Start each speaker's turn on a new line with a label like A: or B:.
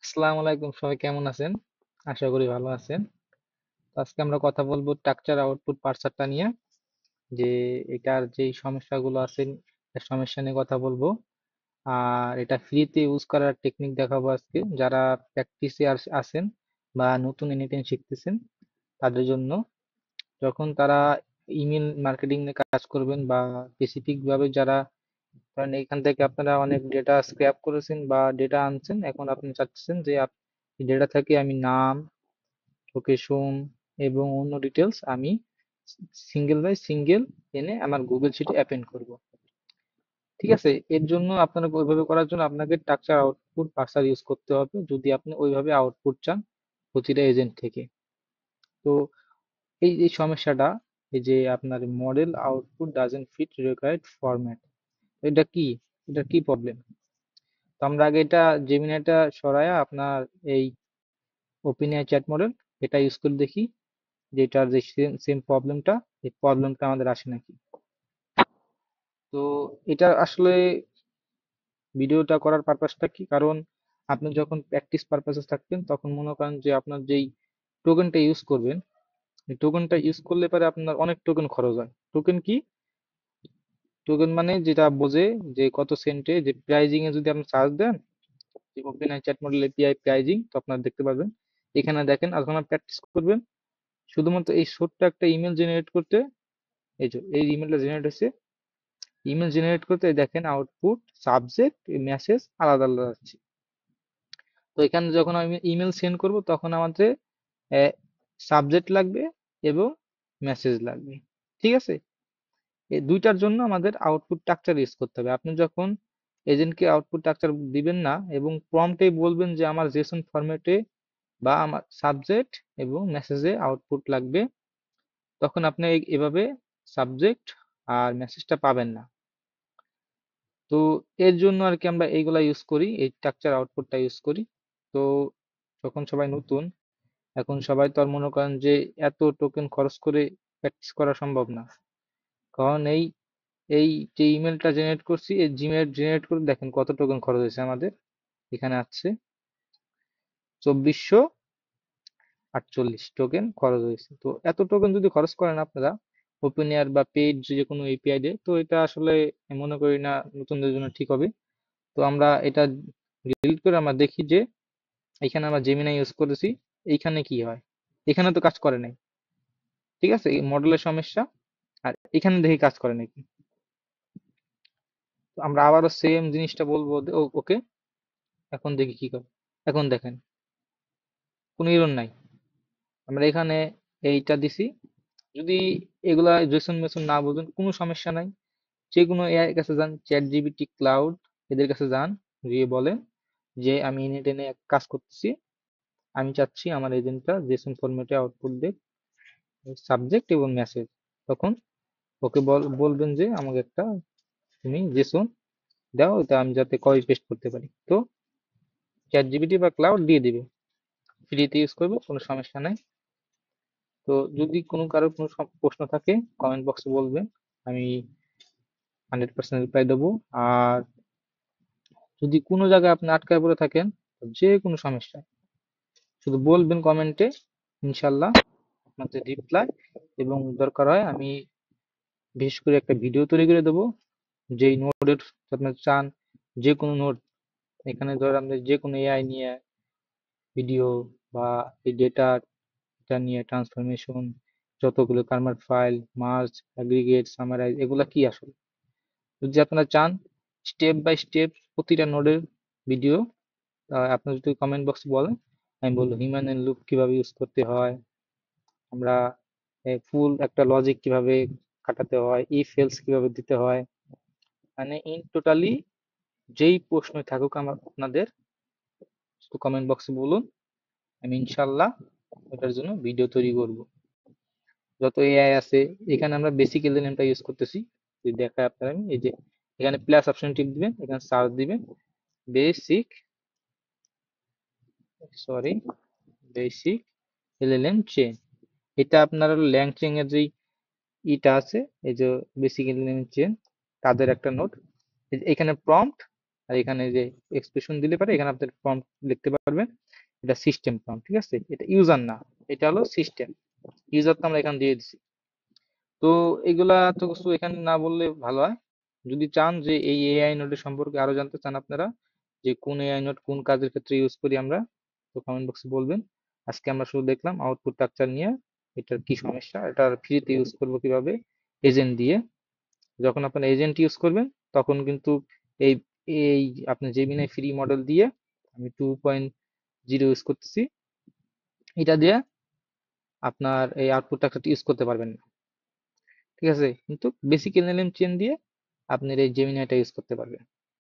A: আসসালামু আলাইকুম, সবাই কেমন আছেন? আশা করি ভালো আছেন। তো আজকে আমরা কথা বলবো স্ট্রাকচার আউটপুট পার্সারটা নিয়ে, যে এটার যেই সমস্যাগুলো আছে এর সমস্যা নিয়ে কথা বলবো। আর এটা ফ্রিতে ইউজ করার টেকনিক দেখাবো আজকে, যারা প্র্যাকটিসে আছেন বা নতুন এনিথিং শিখতেছেন তাদের জন্য। যখন তারা ইমেল মার্কেটিং নিয়ে কাজ করবেন বা স্পেসিফিক ভাবে যারা, কারণ এখান থেকে আপনারা অনেক ডেটা স্ক্র্যাপ করেছেন বা ডেটা আনছেন, এখন আপনি চাচ্ছেন যে ডেটা থেকে আমি নাম, লোকেশন এবং অন্য ডিটেলস আমি সিঙ্গেল বাই সিঙ্গেল এনে আমার গুগল শিটে অ্যাপেন্ড করব। ঠিক আছে, এর জন্য আপনাকে ওইভাবে করার জন্য আপনাকে স্ট্রাকচার আউটপুট পার্সার ইউজ করতে হবে, যদি আপনি ওইভাবে আউটপুট চান প্রতিটা এজেন্ট থেকে। তো এই যে সমস্যাটা, এই যে আপনার model output doesn't fit required format, এটা কি, এটা কি প্রবলেম? তো আমরা আগে এটা জেমিনাইটা সরায়া আপনার এই ওপেনএআই চ্যাট মডেল এটা ইউজ করে দেখি, যেটার যে সেম প্রবলেমটা, এই প্রবলেমটা আমাদের আসে নাকি। তো এটা আসলে ভিডিওটা করার পারপাসটা কি, কারণ আপনি যখন প্র্যাকটিস পারপাসে থাকবেন তখন মনে করেন যে আপনার যেই টোকেনটা ইউজ করবেন, এই টোকেনটা ইউজ করলে পরে আপনার অনেক টোকেন খরচ হয়। টোকেন কি? টোকেন মানে যেটা বোঝে যে কত সেন্টে, যে প্রাইজিং এ যদি আপনি চার্জ দেন, যে OpenAI chat model API pricing, তো আপনারা দেখতে পারবেন। এখানে দেখেন, যখন আপনি প্র্যাকটিস করবেন শুধুমাত্র এই ছোট্ট একটা ইমেল জেনারেট করতে, এই যে এই ইমেলটা জেনারেট হয়েছে, ইমেল জেনারেট করতে দেখেন আউটপুট, সাবজেক্ট, মেসেজ আলাদা আলাদা আছে। তো এখানে যখন আমি ইমেল সেন্ড করব তখন আমাদের সাবজেক্ট লাগবে এবং মেসেজ লাগবে। ঠিক আছে, এই দুইটার জন্য আমাদের আউটপুট স্ট্রাকচার ইউজ করতে হবে। আপনি যখন এজেন্টকে আউটপুট স্ট্রাকচার দিবেন না এবং প্রম্পটে বলবেন যে আমার জেসন ফরম্যাটে বা আমার সাবজেক্ট এবং মেসেজে আউটপুট লাগবে, তখন আপনি এভাবে সাবজেক্ট আর মেসেজটা পাবেন না। তো এর জন্য আর কি আমরা এইগুলা ইউজ করি, এই স্ট্রাকচার আউটপুটটা ইউজ করি। তো যখন সবাই নতুন, এখন সবাই তো আর মনে করেন যে এত টোকেন খরচ করে প্র্যাকটিস করা সম্ভব না। কারণ এই এই যে ইমেলটা জেনারেট করছি, এই জিমেল জেনারেট করে দেখেন কত টোকেন খরচ হয়েছে আমাদের। এখানে আছে 2448 টোকেন খরচ হয়েছে। তো এত টোকেন যদি খরচ করেন আপনারা ওপেন এয়ার বা পেইড যে কোনো এপিআই দিয়ে, তো এটা আসলে আমি মনে করি না নতুনদের জন্য ঠিক হবে। তো আমরা এটা ডিলিট করে আমরা দেখি যে এখানে আমরা জেমিনাই ইউজ করেছি, এইখানে কি হয়। এখানে তো কাজ করে নাই। ঠিক আছে, এই মডেলের সমস্যা। আর এখানে দেখি কাজ করে নাকি। তো আমরা আবারও সেম জিনিসটা বলবো, ওকে, এখন দেখি কি করে। এখন দেখেন কোনো এরর নাই। আমরা এখানে এইটা দিছি। যদি এগুলা জেসন মেসন না বুঝুন, কোনো সমস্যা নাই। যে কোনো এআই এর কাছে যান, চ্যাট জিপিটি, ক্লাউড, এদের কাছে যান, গিয়ে বলেন যে আমি এনে টেনে এক কাজ করতেছি, আমি চাচ্ছি আমার এজেন্টটা জেসন ফরম্যাটে আউটপুট দেখ, সাবজেক্ট এবং মেসেজ। তখন ওকে বলবেন যে আমাকে একটা তুমি জেসন দাও, এটা আমি যাতে কপি পেস্ট করতে পারি। তো চ্যাট জিপিটি বা ক্লাউড দিয়ে দিবে, ফ্রিতে ইউজ করবে, কোনো সমস্যা নাই। তো যদি কারো কোনো প্রশ্ন থাকে কমেন্ট বক্সে বলবেন, আমি 100% রিপ্লাই দেবো। আর যদি কোনো জায়গায় আপনি আটকায় পড়ে থাকেন, যে কোনো সমস্যা, শুধু বলবেন কমেন্টে, ইনশাল্লাহ আপনাদের রিপ্লাই, এবং দরকার হয় আমি বিশেষ করে একটা ভিডিও তৈরি করে দেবো, যেই নোডের আপনার চান, যে কোনো নোড, এখানে ধর আপনি যে কোনো এআই নিয়ে ভিডিও বা এই ডেটা নিয়ে ট্রান্সফরমেশন, যতগুলো কারমার ফাইল, মার্জ, অ্যাগ্রিগেট, সামারাইজ, এগুলা কি আসলে, যদি আপনারা চান স্টেপ বাই স্টেপ প্রতিটা নোডের ভিডিও, আপনারা যদি কমেন্ট বক্সে বলেন, আমি বলবো হিউম্যান এন্ড লুপ কিভাবে ইউজ করতে হয়, আমরা ফুল একটা লজিক কিভাবে খাটাতে হয়, ইফ এলস কিভাবে দিতে হয়, মানে ইন টোটালি যেই প্রশ্ন থাকুক আমার আপনাদের, শুধু কমেন্ট বক্সে বলুন, আমি ইনশাল্লাহ এটার জন্য ভিডিও তৈরি করব। যত এআই আছে, এখানে আমরা বেসিক এলএলএমটা ইউজ করতেছি, যদি দেখায় আপনার, আমি এই যে এখানে প্লাস অপশন টিপ দিবেন, এখানে সার্চ দিবেন basic, sorry, basic LLM chain. এটা আপনার ল্যাংচেং এর যেই ইটা আছে, এই যে বেসিক এলএলএম চেন, তাদের একটা নোট। এখানে প্রম্পট আর এখানে যে এক্সপ্রেশন দিলে পারে এখানে আপনার প্রম্পট লিখতে পারবেন। এটা সিস্টেম প্রম্পট, ঠিক আছে? এটা ইউজার না, এটা হলো সিস্টেম। ইউজার তো আমরা এখানে দিয়ে দিছি। তো এগুলা তো কিছু এখানে না বললে ভালো হয়। যদি চান যে এই এআই নোডের সম্পর্কে আরো জানতে চান আপনারা, যে কোন এআই নোড কোন কাজের ক্ষেত্রে ইউজ করি আমরা, তো কমেন্ট বক্সে বলবেন। আজকে আমরা শুধু দেখলাম আউটপুট স্ট্রাকচার নিয়ে, এটার কি সমস্যা, এটার ফ্রিতে ইউজ করবো কিভাবে, এজেন্ট দিয়ে। যখন আপনার এজেন্ট ইউজ করবেন তখন কিন্তু এই এই আপনি জেমিনাই ফ্রি মডেল দিয়ে, আমি 2.0 ইউজ করতেছি, এটা দিয়ে আপনার এই আউটপুট স্ট্রাকচারটি ইউজ করতে পারবেন না, ঠিক আছে? কিন্তু বেসিক এলএলএম চেন দিয়ে আপনার এই জেমিনাইটা ইউজ করতে পারবেন।